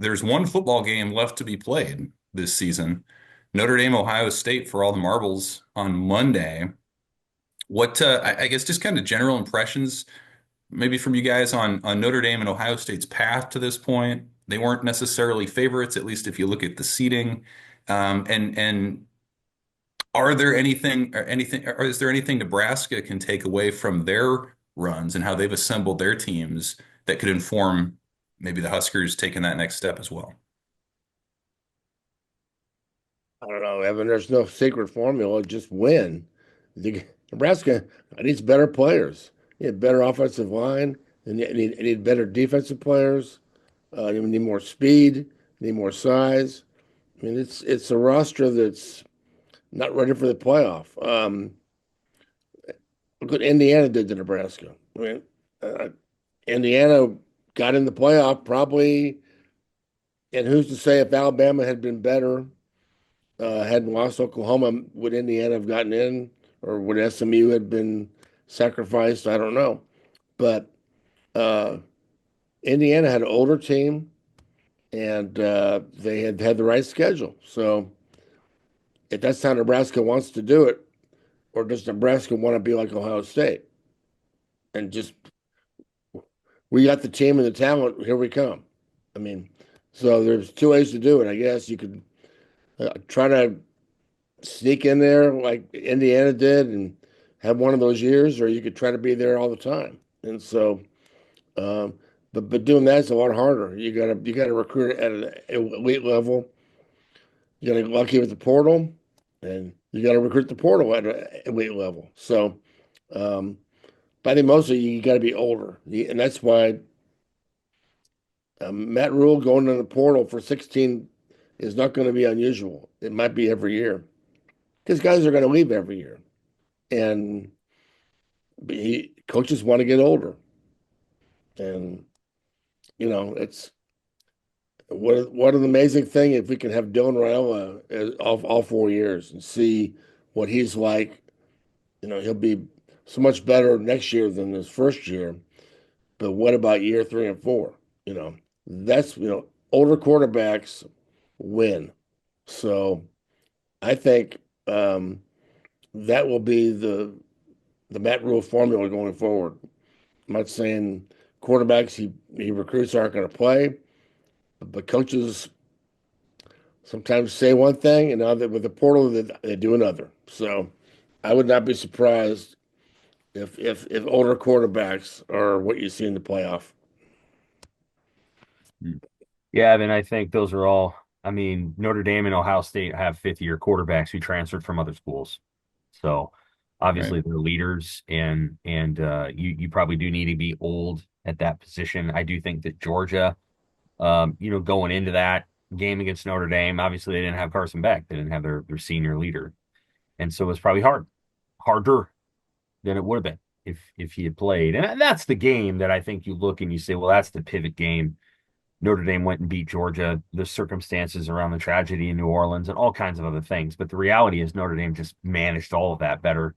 there's one football game left to be played this season. Notre Dame, Ohio State for all the marbles on Monday. What I guess just kind of general impressions maybe from you guys on Notre Dame and Ohio State's path to this point. They weren't necessarily favorites, at least if you look at the seeding. And are there anything or is there anything Nebraska can take away from their runs and how they've assembled their teams that could inform maybe the Huskers taking that next step as well? I don't know, Evan. There's no secret formula. Just win. Nebraska needs better players. You need better offensive line. And you need better defensive players. You need more speed. You need more size. I mean, it's a roster that's not ready for the playoff. Look what Indiana did to Nebraska. I mean, uh, Indiana got in the playoff probably, and who's to say if Alabama had been better, hadn't lost Oklahoma, would Indiana have gotten in, or would SMU had been sacrificed? I don't know, but uh, Indiana had an older team, and they had the right schedule. So if that's how Nebraska wants to do it, or does Nebraska want to be like Ohio State and just we got the team and the talent, here we come? I mean, so there's two ways to do it. I guess you could try to sneak in there like Indiana did and have one of those years, or you could try to be there all the time. And so, um, but doing that's a lot harder. You gotta recruit at an elite level. You gotta get lucky with the portal, and you gotta recruit the portal at an elite level. So, um, but I think mostly you got to be older, and that's why Matt Rule going in the portal for 16 is not going to be unusual. It might be every year because guys are going to leave every year, and coaches want to get older. And it's what an amazing thing if we can have Dylan Raiola all 4 years and see what he's like. He'll be so much better next year than his first year. But what about year 3 and 4? You know, that's older quarterbacks win. So I think that will be the Matt Rule formula going forward. I'm not saying quarterbacks he recruits aren't going to play, but coaches sometimes say one thing, and now that with the portal they do another. So I would not be surprised if older quarterbacks are what you see in the playoff. Yeah, and I think those are all. I mean, Notre Dame and Ohio State have fifth-year quarterbacks who transferred from other schools. So Right. obviously they're leaders, and you probably do need to be old at that position. I do think that Georgia, going into that game against Notre Dame, obviously they didn't have Carson Beck, they didn't have their senior leader, and so it's probably harder than it would have been if he had played. And that's the game that I think you look and you say, well, that's the pivot game. Notre Dame went and beat Georgia, the circumstances around the tragedy in New Orleans and all kinds of other things. But the reality is Notre Dame just managed all of that better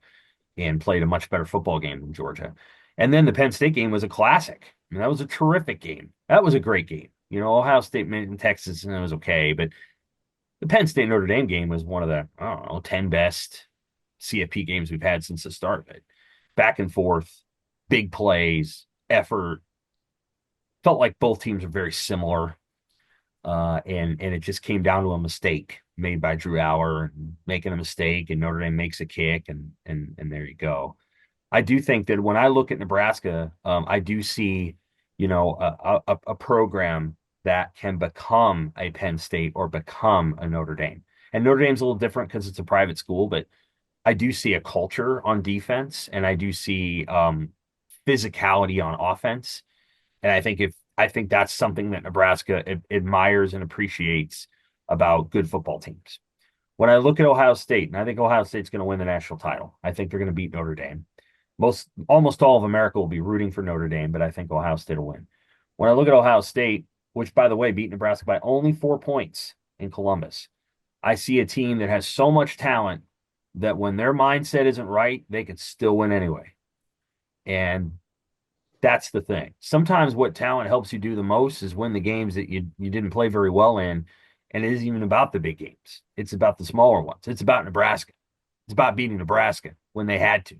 and played a much better football game than Georgia. And then the Penn State game was a classic. I mean, that was a terrific game. That was a great game. Ohio State in Texas, and it was okay. But the Penn State Notre Dame game was one of the, I don't know, 10 best CFP games we've had since the start of it. Back and forth, big plays, effort. Felt like both teams are very similar. And it just came down to a mistake made by Drew Aller, making a mistake, and Notre Dame makes a kick, and there you go. I do think that when I look at Nebraska, I do see, a program that can become a Penn State or become a Notre Dame. And Notre Dame's a little different because it's a private school, but I do see a culture on defense, and I do see physicality on offense. And I think that's something that Nebraska admires and appreciates about good football teams. When I look at Ohio State, and I think Ohio State's going to win the national title, I think they're going to beat Notre Dame. Almost all of America will be rooting for Notre Dame, but I think Ohio State will win. When I look at Ohio State, which by the way beat Nebraska by only 4 points in Columbus, I see a team that has so much talent that when their mindset isn't right, they could still win anyway. And That's the thing. Sometimes what talent helps you do the most is win the games that you didn't play very well in. And it isn't even about the big games. It's about the smaller ones. It's about Nebraska. It's about beating Nebraska when they had to.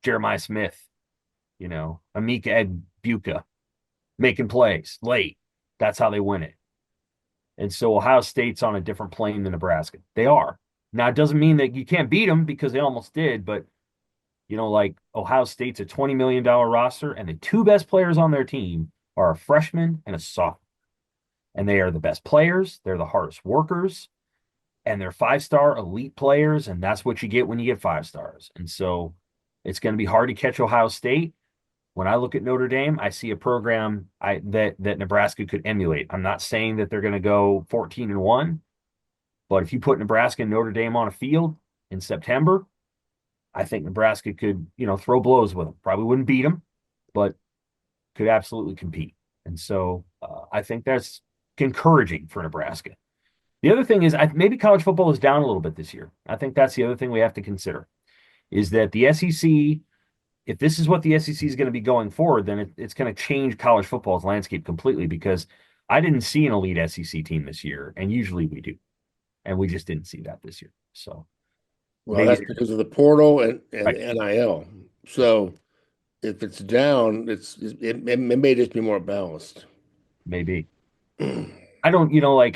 Jeremiah Smith, Amika Egbuka making plays late. That's how they win it. And so Ohio State's on a different plane than Nebraska. They are. Now, it doesn't mean that you can't beat them because they almost did, but like Ohio State's a $20 million roster, and the two best players on their team are a freshman and a sophomore. And they are the best players. They're the hardest workers, and they're five-star elite players. And that's what you get when you get five stars. And so it's going to be hard to catch Ohio State. When I look at Notre Dame, I see a program that Nebraska could emulate. I'm not saying that they're going to go 14-1, but if you put Nebraska and Notre Dame on a field in September, I think Nebraska could, throw blows with them. Probably wouldn't beat them, but could absolutely compete. And so I think that's encouraging for Nebraska. The other thing is maybe college football is down a little bit this year. I think that's the other thing we have to consider is that the SEC, if this is what the SEC is going to be going forward, then it's going to change college football's landscape completely because I didn't see an elite SEC team this year, and usually we do. And we just didn't see that this year. So Well, maybe that's because of the portal and right, NIL. So if it's down, it may just be more balanced. maybe. I don't,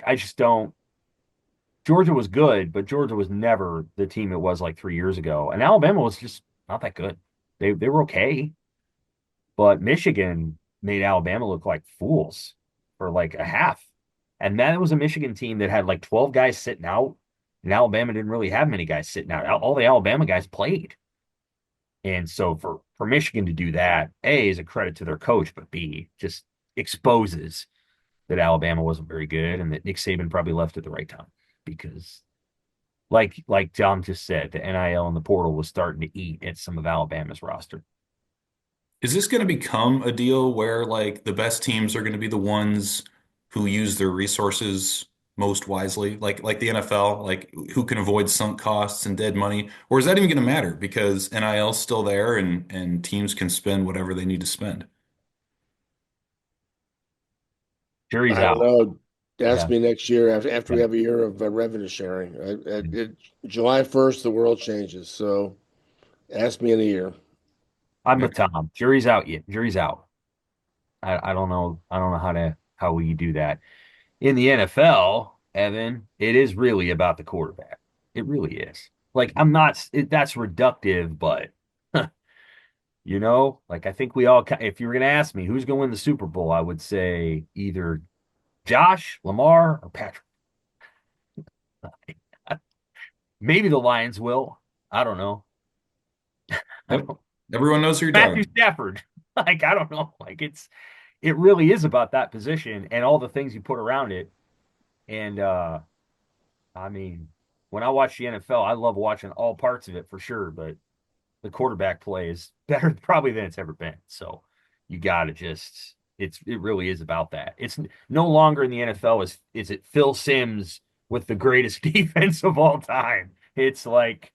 I just don't. Georgia was good, but Georgia was never the team it was like 3 years ago. And Alabama was just not that good. They were okay, but Michigan made Alabama look like fools for like a half. And that was a Michigan team that had like 12 guys sitting out, and Alabama didn't really have many guys sitting out. All the Alabama guys played. And so for Michigan to do that, A, is a credit to their coach, but B, just exposes that Alabama wasn't very good and that Nick Saban probably left at the right time because like John just said, the NIL and the portal was starting to eat at some of Alabama's roster. Is this going to become a deal where like the best teams are going to be the ones who use their resources most wisely, like the NFL, like who can avoid sunk costs and dead money, or is that even going to matter because NIL's still there and teams can spend whatever they need to spend? Jury's I don't out. know. Ask Yeah. me next year after we Yeah. have a year of revenue sharing. July 1st, the world changes. So ask me in a year. I'm Yeah. with Tom. Jury's out yet. Jury's out. I don't know. I don't know how we do that. In the NFL, Evan, it is really about the quarterback. It really is. Like I'm not that's reductive, but like I think we all if you were going to ask me who's going to win the Super Bowl, I would say either Josh, Lamar, or Patrick. Maybe the Lions will. I don't know. I Yep. don't Everyone knows who you're talking Matthew about. Stafford. Like I don't know. Like it really is about that position and all the things you put around it. And I mean, when I watch the NFL, I love watching all parts of it for sure, but the quarterback play is better probably than it's ever been. So you got to just it really is about that. It's no longer in the NFL is it Phil Simms with the greatest defense of all time. It's like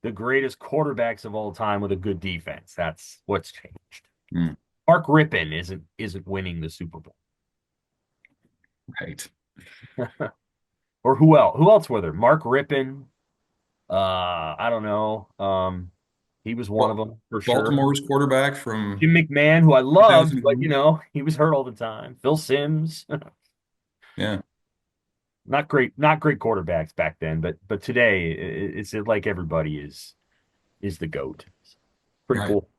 the greatest quarterbacks of all time with a good defense. That's what's changed. Mm, Mark Rippon isn't winning the Super Bowl. right. Or who else? Who else were there? Mark Rippon. I don't know. He was one of Well, them for sure. Baltimore's quarterback from Jim McMahon, who I loved, but 2001. he was hurt all the time. Phil Simms, Yeah. not great quarterbacks back then, but today it's like everybody is the GOAT. Pretty Right. cool.